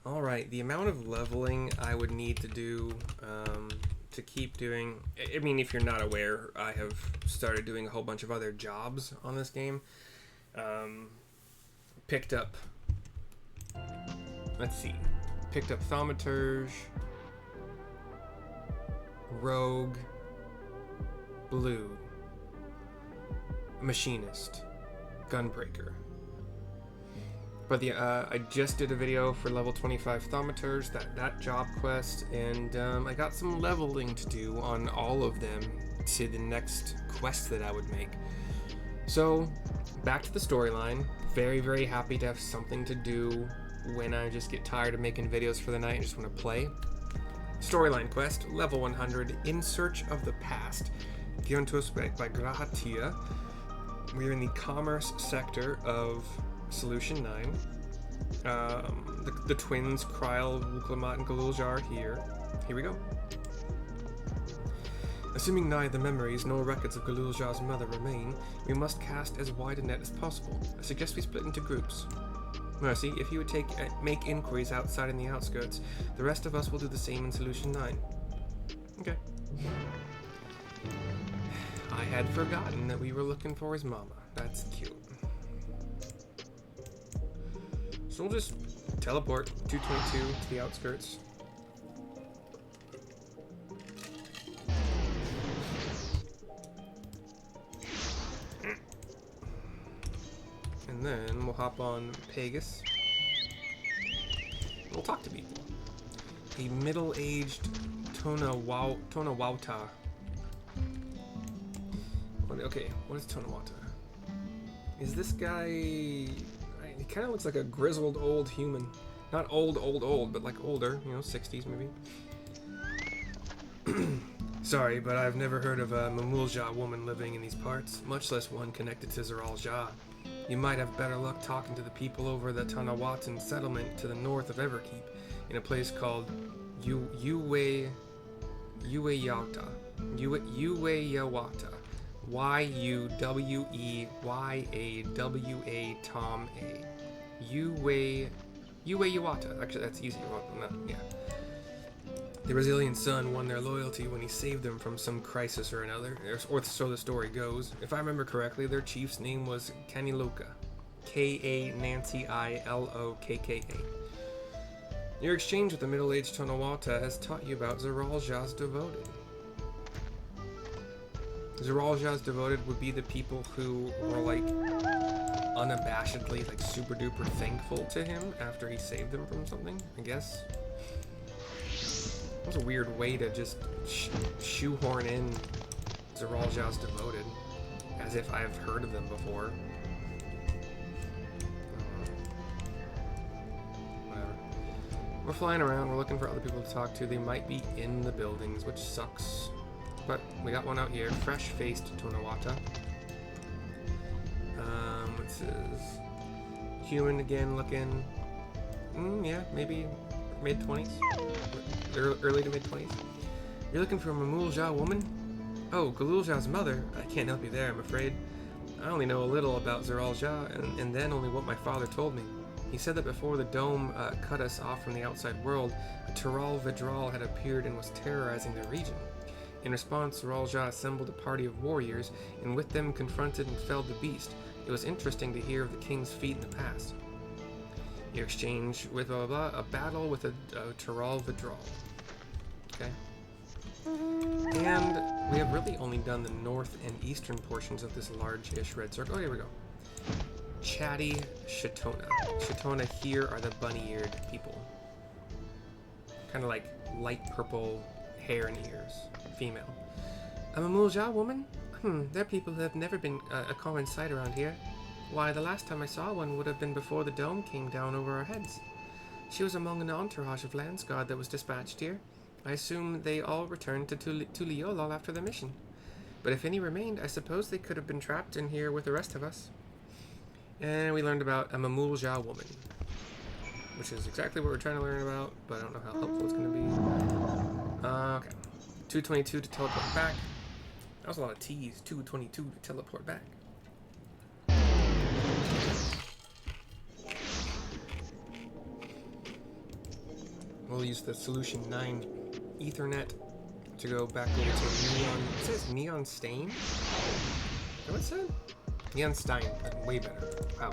Alright, the amount of leveling I would need to do to keep doing... I mean, if you're not aware, I have started doing a whole bunch of other jobs on this game. Picked up... Let's see. Picked up Thaumaturge, Rogue, Blue, Machinist, Gunbreaker. But I just did a video for level 25 Thaumaturge, that job quest, and I got some leveling to do on all of them to the next quest that I would make. So, back to the storyline. Very, very happy to have something to do when I just get tired of making videos for the night and just want to play. Storyline quest, level 100, In Search of the Past, given to us by Grahatia. We're in the commerce sector of Solution 9. The twins, Kryl, Wuklamat, and Gulool Ja are here. Here we go. Assuming neither memories nor records of Gulool Ja's mother remain, we must cast as wide a net as possible. I suggest we split into groups. Mercy, if you would make inquiries outside in the outskirts, the rest of us will do the same in Solution 9. Okay. I had forgotten that we were looking for his mama. That's cute. So we'll just teleport 222 to the outskirts. And then we'll hop on Pegasus. We'll talk to people. A middle-aged Tonawata. Okay, what is Tonawata? Is this guy... He kind of looks like a grizzled old human. Not old, but like older, 60s maybe. Sorry, but I've never heard of a Gulool Ja woman living in these parts, much less one connected to Gulool Ja. You might have better luck talking to the people over the Tanawatan settlement to the north of Everkeep, in a place called Yuweyawata. Yuweyawa Tom A. Yuweyawata. Actually, that's easy. Yeah. The Brazilian son won their loyalty when he saved them from some crisis or another, or so the story goes. If I remember correctly, their chief's name was Kaniloka. K-A-Nancy-I-L-O-K-K-A. Your exchange with the middle-aged Tonawata has taught you about Gulool Ja's devoted. Gulool Ja's devoted would be the people who were like unabashedly like super duper thankful to him after he saved them from something, I guess. That was a weird way to just shoehorn in Gulool Ja's devoted, as if I've heard of them before. Whatever. We're flying around, we're looking for other people to talk to. They might be in the buildings, which sucks. But we got one out here, fresh-faced Tonawata. This is human again looking. Yeah, maybe mid-20s. Early to mid-20s. You're looking for a Gulool Ja woman? Oh, Gulool Ja's mother? I can't help you there, I'm afraid. I only know a little about Gulool Ja, and then only what my father told me. He said that before the dome cut us off from the outside world, a Tural Vidral had appeared and was terrorizing the region. In response, Gulool Ja assembled a party of warriors, and with them confronted and felled the beast. It was interesting to hear of the king's feat in the past. Your exchange with blah blah blah, a battle with a Tural Vidral. Okay. And we have really only done the north and eastern portions of this large-ish red circle. Oh, here we go. Chatty Shatona. Shatona here are the bunny-eared people. Kind of like light purple hair and ears. Female. A Gulool Ja woman? They're people who have never been a common sight around here. Why, the last time I saw one would have been before the dome came down over our heads. She was among an entourage of Landsguard that was dispatched here. I assume they all returned to Tuliolol after the mission. But if any remained, I suppose they could have been trapped in here with the rest of us. And we learned about a Gulool Ja woman, which is exactly what we're trying to learn about, but I don't know how helpful it's going to be. Okay. 222 to teleport back. That was a lot of T's. 222 to teleport back. We'll use the Solution 9 Ethernet to go back over to Neon. It says Neon Stain? Is that what it said? Neon Stein. Way better. Wow.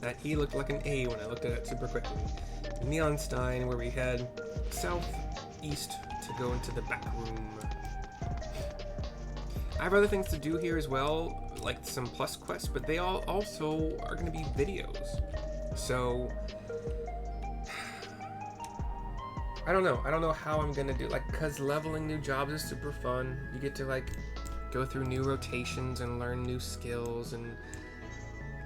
That E looked like an A when I looked at it super quickly. Neon Stein, where we head southeast to go into the back room. I have other things to do here as well, like some plus quests, but they all also are going to be videos. So I don't know how I'm going to do, like, because leveling new jobs is super fun. You get to, like, go through new rotations and learn new skills, and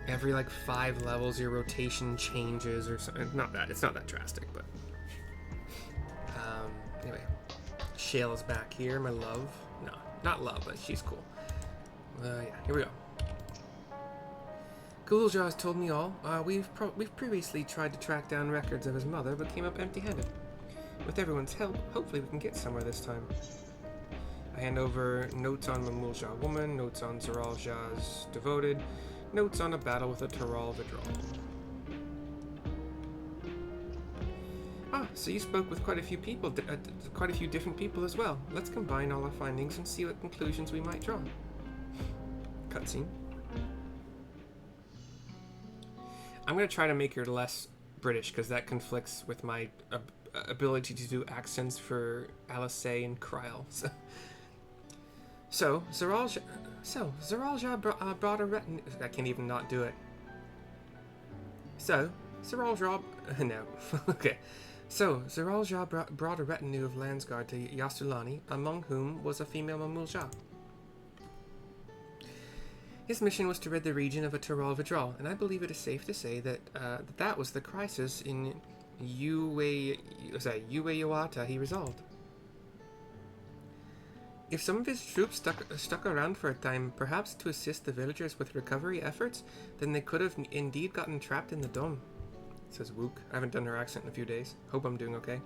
every, like, 5 levels your rotation changes or something. It's not that drastic, but anyway, Shale is back here, my love. No, not love, but she's cool. Yeah, here we go. Gulool Ja has told me all. We've previously tried to track down records of his mother, but came up empty-handed. With everyone's help, hopefully we can get somewhere this time. I hand over notes on Gulool Ja woman, notes on Zoral Ja's devoted, notes on a battle with a Tural Vidral. Ah, so you spoke with quite a few people, quite a few different people as well. Let's combine all our findings and see what conclusions we might draw. Cutscene. I'm going to try to make her less British, because that conflicts with my ability to do accents for Alice and Kryl. So Zoral Ja brought a retinue. I can't even not do it. So Zoral Ja, no, okay. So Zoral Ja brought a retinue of Landsguard to Yasulani, among whom was a female Gulool Ja. His mission was to rid the region of a Tural Vidral, and I believe it is safe to say that that was the crisis in Yuwata he resolved. If some of his troops stuck around for a time, perhaps to assist the villagers with recovery efforts, then they could have indeed gotten trapped in the dome, says Wook. I haven't done her accent in a few days. Hope I'm doing okay.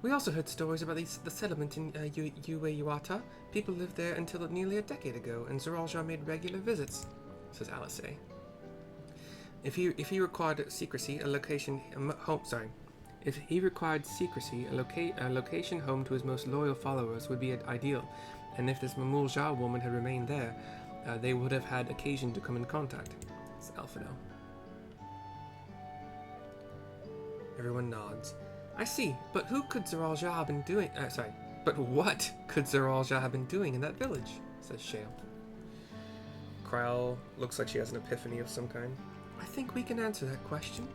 We also heard stories about the settlement in Yuwata. People lived there until nearly a decade ago, and Zoral Ja made regular visits, says Alice. If he required secrecy, a location home to his most loyal followers would be ideal, and if this Gulool Ja woman had remained there, they would have had occasion to come in contact. It's Alphino. Everyone nods. I see, but who could Zoral Ja have been doing? But what could Zoral Ja have been doing in that village? Says Shale. Kryl looks like she has an epiphany of some kind. I think we can answer that question.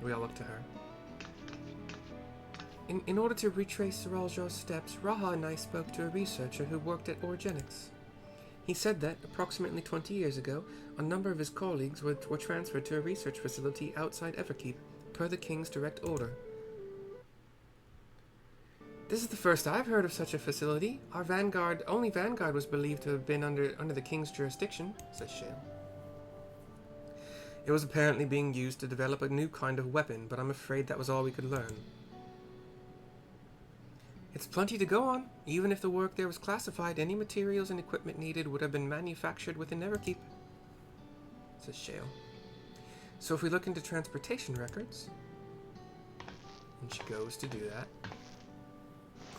We all look to her. In order to retrace Zoral Ja's steps, Raha and I spoke to a researcher who worked at Origenics. He said that, approximately 20 years ago, a number of his colleagues were transferred to a research facility outside Everkeep, per the King's direct order. This is the first I've heard of such a facility. Our only Vanguard was believed to have been under the King's jurisdiction, says Shale. It was apparently being used to develop a new kind of weapon, but I'm afraid that was all we could learn. It's plenty to go on. Even if the work there was classified, any materials and equipment needed would have been manufactured within Everkeep, says Shale. So if we look into transportation records, and she goes to do that,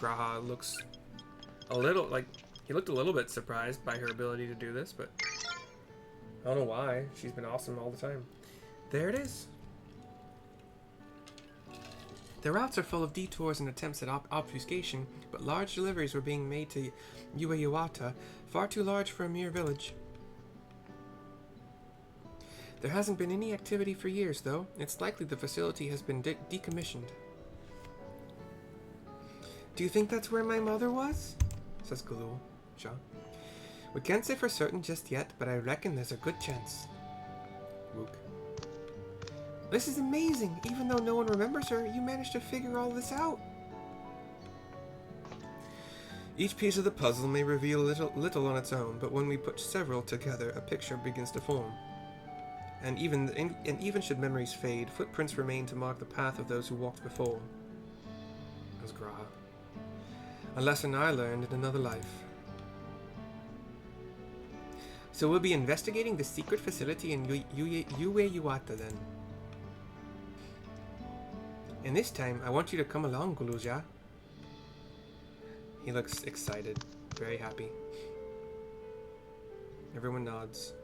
Graha looks a little, like, he looked a little bit surprised by her ability to do this, but I don't know why. She's been awesome all the time. There it is. The routes are full of detours and attempts at obfuscation, but large deliveries were being made to Yuwata, far too large for a mere village. There hasn't been any activity for years, though. It's likely the facility has been decommissioned. Do you think that's where my mother was? Says Gulool Ja. We can't say for certain just yet, but I reckon there's a good chance. Wook. This is amazing! Even though no one remembers her, you managed to figure all this out. Each piece of the puzzle may reveal little on its own, but when we put several together, a picture begins to form. And even should memories fade, footprints remain to mark the path of those who walked before. As Graha. A lesson I learned in another life. So we'll be investigating the secret facility in Yuwata then. And this time, I want you to come along, Gulool Ja. He looks excited, very happy. Everyone nods.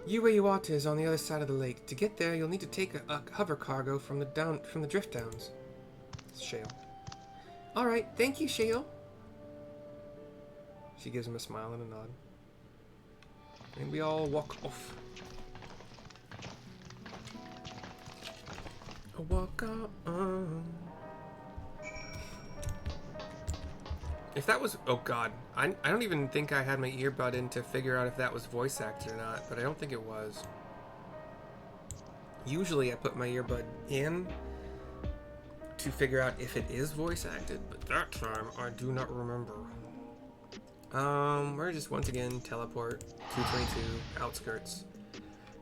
Gulool Ja is on the other side of the lake. To get there, you'll need to take a hover cargo from the drift downs. It's Shale. All right, thank you, Shale. She gives him a smile and a nod. And we all walk off. A walk on. If that was... Oh, God. I don't even think I had my earbud in to figure out if that was voice acted or not, but I don't think it was. Usually I put my earbud in to figure out if it is voice acted, but that time I do not remember. We're just once again teleport 222 outskirts,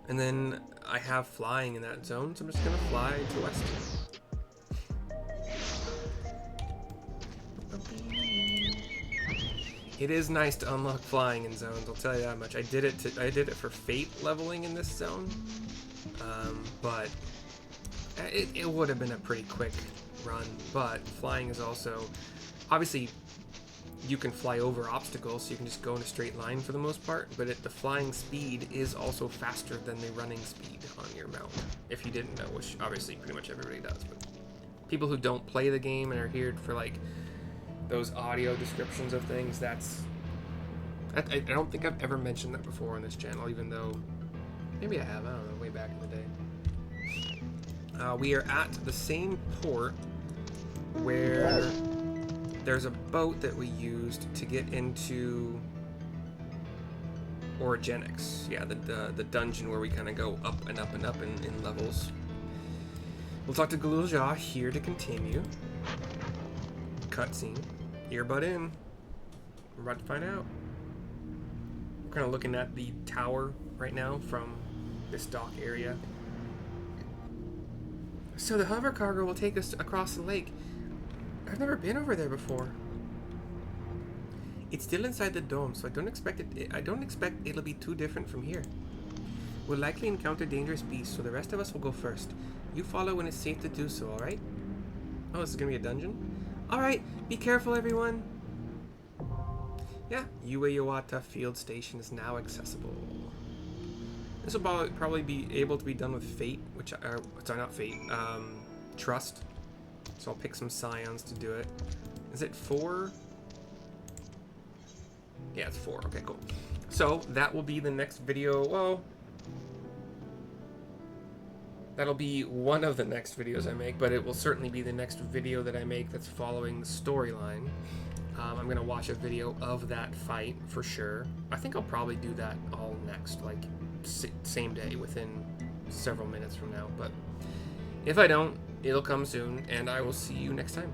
and then I have flying in that zone, so I'm just gonna fly to west. It is nice to unlock flying in zones, I'll tell you that much. I did it for fate leveling in this zone, but it would have been a pretty quick run. But flying is also, obviously, you can fly over obstacles, so you can just go in a straight line for the most part, but the flying speed is also faster than the running speed on your mount, if you didn't know, which obviously pretty much everybody does. But people who don't play the game and are here for like those audio descriptions of things, I don't think I've ever mentioned that before on this channel, even though maybe I have, I don't know, way back in the day. We are at the same port where there's a boat that we used to get into Orogenics. Yeah, the dungeon where we kind of go up and up and up in levels. We'll talk to Gulool Ja here to continue. Cutscene. Earbud in. We're about to find out. We're kind of looking at the tower right now from this dock area. So the hover cargo will take us across the lake. I've never been over there before. It's still inside the dome, so I don't expect it'll be too different from here. We'll likely encounter dangerous beasts, so the rest of us will go first. You follow when it's safe to do so, alright? Oh, this is gonna be a dungeon? Alright, be careful, everyone. Yeah, Gulool Ja Field Station is now accessible. This will probably be able to be done with Fate, sorry, not Fate, Trust. So I'll pick some Scions to do it. Is it 4? Yeah, it's 4. Okay, cool. So that will be the next video. Well, that'll be one of the next videos I make, but it will certainly be the next video that I make that's following the storyline. I'm going to watch a video of that fight for sure. I think I'll probably do that all next, like same day, within several minutes from now. But if I don't, it'll come soon, and I will see you next time.